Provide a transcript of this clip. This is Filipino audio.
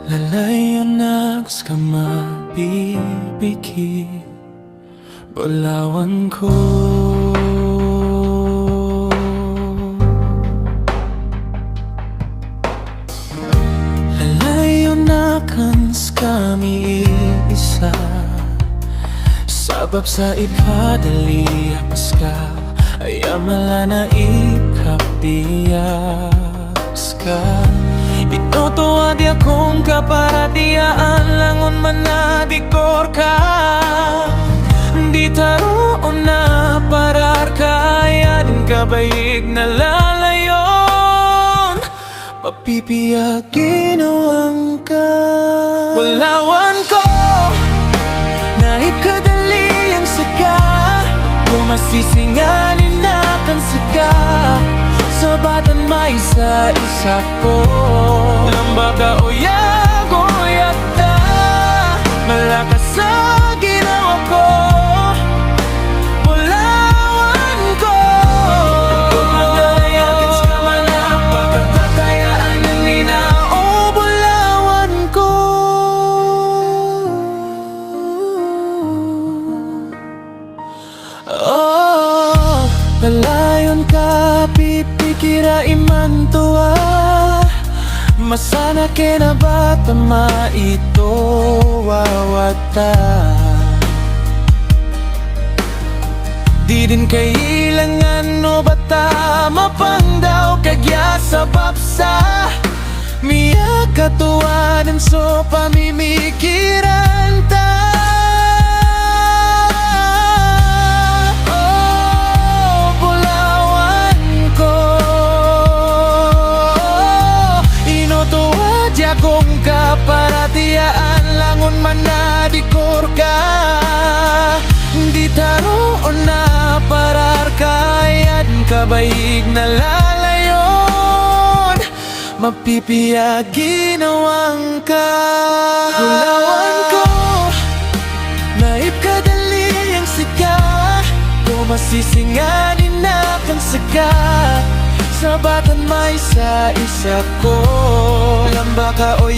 Lalayanak sa mabibigay Bulawan ko. Lalayanak kami isa Sabab sa ipadali apaska Ayamala na ikapiyas ka Itotoa di akong kaparatiaan Langon man na dikor ka Di taroon na parar kaya din kabayig na lalayon Papipiyag ginawang ka Bulawan ko na ikadali ang saga Kung masisinganin natin saga Sabatan may isa-isa ko Lambaga o yagoyata Malakas sa ginawa ko Bulawan ko Kung magayakin sa manang Pagkakayaan ng nina O bulawan ko Oh, palayon ka Pipikira iman tuwa Masana kinabata maito wawata Di din kailangan no bata Mapangdaw kagya sa babsa Miya katuwanan so pamimikiran ta Kung kaparatiyaan langon man na dikor ka Di taroon na parar kayan kabayig na lalayon Mapipiyag ginawang ka Bulawan ko Naip kadali ang siga Kung masisinganin na kang siga Sabatan may sa isa ko Lambaka o